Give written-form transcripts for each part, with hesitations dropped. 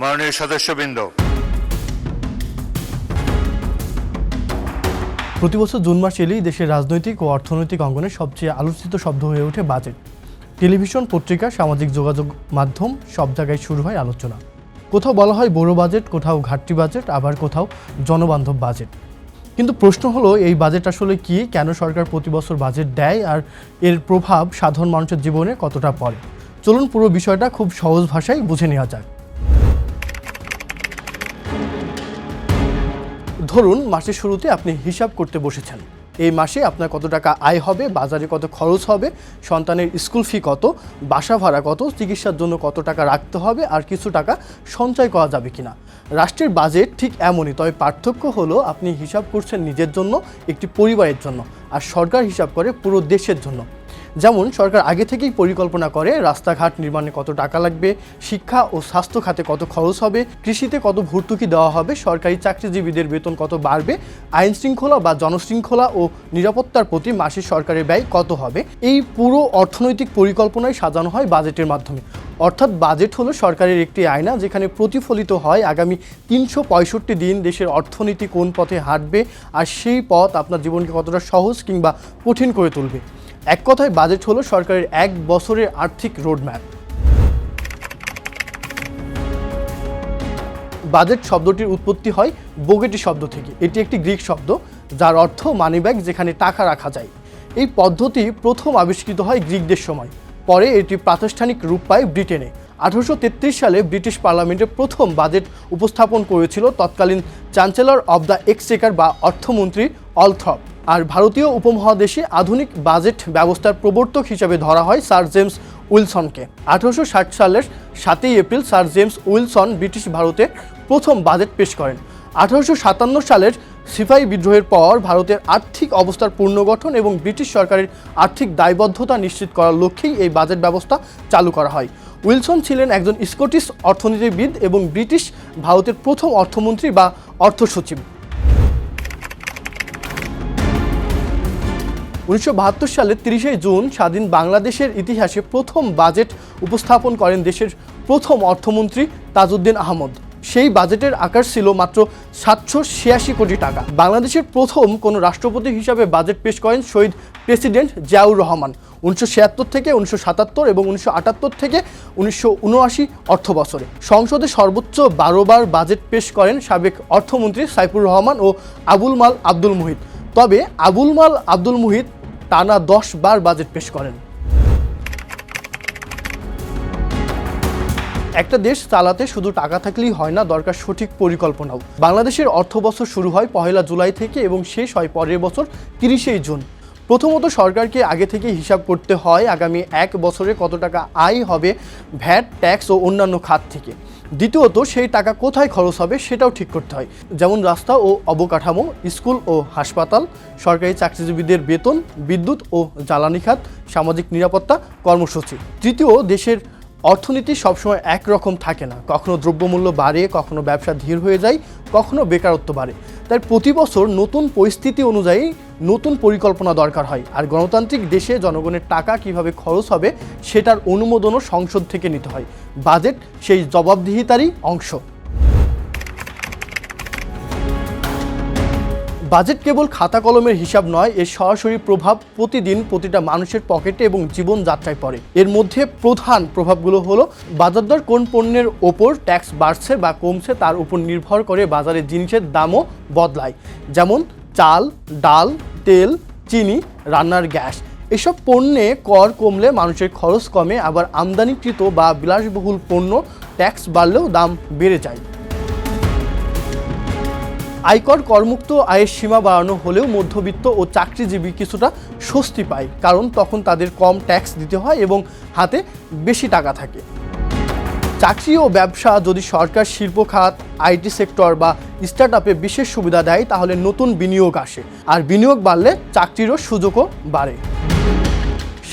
মাননীয় সদস্যবৃন্দ, প্রতি বছর জুন মাস এলেই দেশের রাজনৈতিক ও অর্থনৈতিক অঙ্গনে সবচেয়ে আলোচিত শব্দ হয়ে ওঠে বাজেট। টেলিভিশন, পত্রিকা, সামাজিক যোগাযোগ মাধ্যম সব জায়গায় শুরু হয় আলোচনা। কোথাও বলা হয় বড় বাজেট, কোথাও ঘাটতি বাজেট, আবার কোথাও জনবান্ধব বাজেট। কিন্তু প্রশ্ন হলো, এই বাজেট আসলে কি, কেন সরকার প্রতি বছর বাজেট দেয়, আর এর প্রভাব সাধারণ মানুষের জীবনে কতটা পড়ে? চলুন পুরো বিষয়টা খুব সহজ ভাষায় বুঝে নেওয়া যাক। ধরুন, মাসের শুরুতে আপনি হিসাব করতে বসেছেন। এই মাসে আপনার কত টাকা আয় হবে, বাজারে কত খরচ হবে, সন্তানের স্কুল ফি কত, বাসা ভাড়া কত, চিকিৎসার জন্য কত টাকা রাখতে হবে, আর কিছু টাকা সঞ্চয় করা যাবে কিনা। রাষ্ট্রের বাজেট ঠিক এমনই, তবে পার্থক্য হলো আপনি হিসাব করছেন নিজের জন্য, একটি পরিবারের জন্য, আর সরকার হিসাব করে পুরো দেশের জন্য। যেমন সরকার আগে থেকেই পরিকল্পনা করে রাস্তাঘাট নির্মাণে কত টাকা লাগবে, শিক্ষা ও স্বাস্থ্য খাতে কত খরচ হবে, কৃষিতে কত ভর্তুকি দেওয়া হবে, সরকারি চাকরিজীবীদের বেতন কত বাড়বে, আইন শৃঙ্খলা বা জনশৃঙ্খলা ও নিরাপত্তার প্রতি মাসে সরকারের ব্যয় কত হবে। এই পুরো অর্থনৈতিক পরিকল্পনায় সাজানো হয় বাজেটের মাধ্যমে। অর্থাৎ বাজেট হলো সরকারের একটি আয়না, যেখানে প্রতিফলিত হয় আগামী ৩৬৫ দিন দেশের অর্থনীতি কোন পথে হাঁটবে, আর সেই পথ আপনার জীবনকে কতটা সহজ কিংবা কঠিন করে তুলবে। এক কথায় বাজেট হলো সরকারের এক বছরের আর্থিক রোডম্যাপ। বাজেট শব্দটির উৎপত্তি হয় বোগেটি শব্দ থেকে। এটি একটি গ্রিক শব্দ, যার অর্থ মানিব্যাগ, যেখানে টাকা রাখা যায়। এই পদ্ধতি প্রথম আবিষ্কৃত হয় গ্রিকদের সময়। পরে এটি প্রাতিষ্ঠানিক রূপ পায় ব্রিটেনে। 1833 সালে ব্রিটিশ পার্লামেন্টে প্রথম বাজেট উপস্থাপন করেছিল তৎকালীন চ্যান্সেলর অব দ্য এক্সচেকার বা অর্থমন্ত্রী অলথ্রপ। আর ভারতীয় উপমহাদেশে আধুনিক বাজেট ব্যবস্থার প্রবর্তক হিসেবে ধরা হয় স্যার জেমস উইলসনকে। 1860 সালের 7 April sir James Wilson British ভারতে প্রথম বাজেট পেশ করেন। 1857 সালের সিপাহী বিদ্রোহের পর ভারতের আর্থিক অবস্থার পুনর্গঠন এবং ব্রিটিশ সরকারের আর্থিক দায়বদ্ধতা নিশ্চিত করার লক্ষ্যেই এই বাজেট ব্যবস্থা চালু করা হয়। উইলসন ছিলেন একজন স্কটিশ অর্থনীতিবিদ এবং ব্রিটিশ ভারতের প্রথম অর্থমন্ত্রী বা অর্থ সচিব। 1972 সালের 30 জুন স্বাধীন বাংলাদেশের ইতিহাসে প্রথম বাজেট উপস্থাপন করেন দেশের প্রথম অর্থমন্ত্রী তাজউদ্দিন আহমদ। সেই বাজেটের আকার ছিল মাত্র 786 কোটি টাকা। বাংলাদেশের প্রথম কোনো রাষ্ট্রপতি হিসাবে বাজেট পেশ করেন শহীদ প্রেসিডেন্ট জিয়াউর রহমান 1976 থেকে 1977 এবং 1978 থেকে 1979 অর্থ বছরে। সংসদে সর্বোচ্চ 12 বার বাজেট পেশ করেন সাবেক অর্থমন্ত্রী সাইফুর রহমান ও আবুল মাল আব্দুল মুহিত। তবে আবুল মাল আব্দুল মুহিত টানা 10 বার বাজেট পেশ করেন। একটা দেশ চালাতে শুধু টাকা থাকলেই হয় না, দরকার সঠিক পরিকল্পনাও। বাংলাদেশের অর্থবছর শুরু হয় 1 জুলাই থেকে এবং শেষ হয় পরের বছর 30 জুন। প্রথমত সরকারকে আগে থেকে হিসাব করতে হয় আগামী এক বছরে কত টাকা আয় হবে ভ্যাট, ট্যাক্স ও অন্যান্য খাত থেকে। দ্বিতীয়ত সেই টাকা কোথায় খরচ হবে সেটাও ঠিক করতে হয়, যেমন রাস্তা ও অবকাঠামো, স্কুল ও হাসপাতাল, সরকারি চাকরিজীবীদের বেতন, বিদ্যুৎ ও জ্বালানি খাত, সামাজিক নিরাপত্তা কর্মসূচি। তৃতীয়, দেশের অর্থনীতি সবসময় একরকম থাকে না, কখনো দ্রব্যমূল্য বাড়ে, কখনো ব্যবসা ধীর হয়ে যায়, কখনো বেকারত্ব বাড়ে। তাই প্রতি বছর নতুন পরিস্থিতি অনুযায়ী নতুন পরিকল্পনা দরকার হয়। আর গণতান্ত্রিক দেশে জনগণের টাকা কিভাবে খরচ হবে সেটার অনুমোদনও সংসদ থেকে নিতে হয়। বাজেট সেই জবাবদিহিতারই অংশ। বাজেট কেবল খাতা কলমের হিসাব নয়, এর সরাসরি প্রভাব প্রতিদিন প্রতিটা মানুষের পকেটে এবং জীবনযাত্রায় পড়ে। এর মধ্যে প্রধান প্রভাবগুলো হলো, বাজার দর কোন পণ্যের ওপর ট্যাক্স বাড়ছে বা কমছে তার উপর নির্ভর করে বাজারের জিনিসের দামও বদলায়। যেমন চাল, ডাল, তেল, চিনি, রান্নার গ্যাস, এসব পণ্যে কর কমলে মানুষের খরচ কমে, আবার আমদানিকৃত বা বিলাসবহুল পণ্য ট্যাক্স বাড়লেও দাম বেড়ে যায়। আয়কর করমুক্ত আয়ের সীমা বাড়ানো হলেও মধ্যবিত্ত ও চাকরিজীবী কিছুটা স্বস্তি পায়, কারণ তখন তাদের কম ট্যাক্স দিতে হয় এবং হাতে বেশি টাকা থাকে। চাকরি ও ব্যবসা যদি সরকার শিল্প খাত, আইটি সেক্টর বা স্টার্টআপে বিশেষ সুবিধা দেয় তাহলে নতুন বিনিয়োগ আসে, আর বিনিয়োগ বাড়লে চাকরিরও সুযোগও বাড়ে।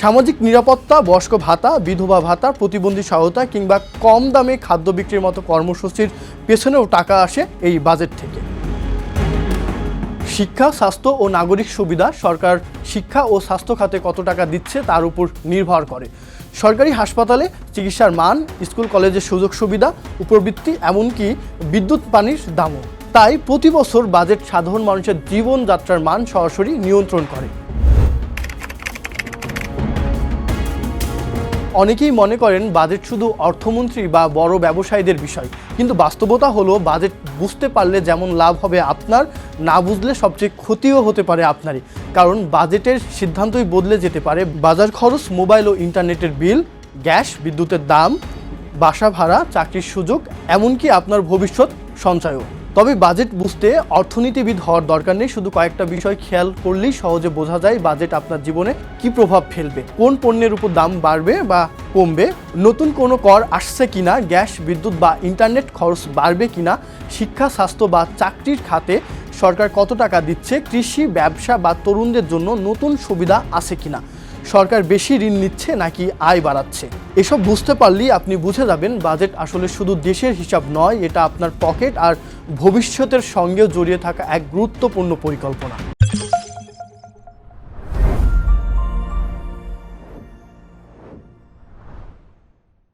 সামাজিক নিরাপত্তা, বয়স্ক ভাতা, বিধবা ভাতা, প্রতিবন্ধী সহায়তা কিংবা কম দামে খাদ্য বিক্রির মতো কর্মসূচির পেছনেও টাকা আসে এই বাজেট থেকে। শিক্ষা, স্বাস্থ্য ও নাগরিক সুবিধা, সরকার শিক্ষা ও স্বাস্থ্য খাতে কত টাকা দিচ্ছে তার উপর নির্ভর করে। সরকারি হাসপাতালে চিকিৎসার মান, স্কুল কলেজের সুযোগ সুবিধা, উপবৃত্তি, এমনকি বিদ্যুৎ পানির দামও। তাই প্রতি বছর বাজেট সাধারণ মানুষের জীবনযাত্রার মান সরাসরি নিয়ন্ত্রণ করে। অনেকেই মনে করেন বাজেট শুধু অর্থমন্ত্রী বা বড় ব্যবসায়ীদের বিষয়, কিন্তু বাস্তবতা হলো বাজেট বুঝতে পারলে যেমন লাভ হবে আপনার, না বুঝলে সবচেয়ে ক্ষতিও হতে পারে আপনারই। কারণ বাজেটের সিদ্ধান্তই বদলে যেতে পারে বাজার খরচ, মোবাইল ও ইন্টারনেটের বিল, গ্যাস, বিদ্যুতের দাম, বাসা ভাড়া, চাকরির সুযোগ, এমনকি আপনার ভবিষ্যৎ সঞ্চয়ও। তবে বাজেট বুঝতে অর্থনীতিবিদ হওয়ার দরকার নেই, শুধু কয়েকটা বিষয় খেয়াল করলেই সহজে বোঝা যায় বাজেট আপনার জীবনে কি প্রভাব ফেলবে, কোন পণ্যের উপর দাম বাড়বে বা কমবে, নতুন কোনো কর আসছে কিনা, গ্যাস, বিদ্যুৎ বা ইন্টারনেট খরচ বাড়বে কিনা, শিক্ষা, স্বাস্থ্য বা চাকরির খাতে সরকার কত টাকা দিচ্ছে, কৃষি, ব্যবসা বা তরুণদের জন্য নতুন সুবিধা আছে কিনা, সরকার বেশি ঋণ নিচ্ছে নাকি আয় বাড়াচ্ছে। এসব বুঝতে পারলেই আপনি বুঝে যাবেন বাজেট আসলে শুধু দেশের হিসাব নয়, এটা আপনার পকেট আর ভবিষ্যতের সঙ্গেও জড়িয়ে থাকা এক গুরুত্বপূর্ণ পরিকল্পনা।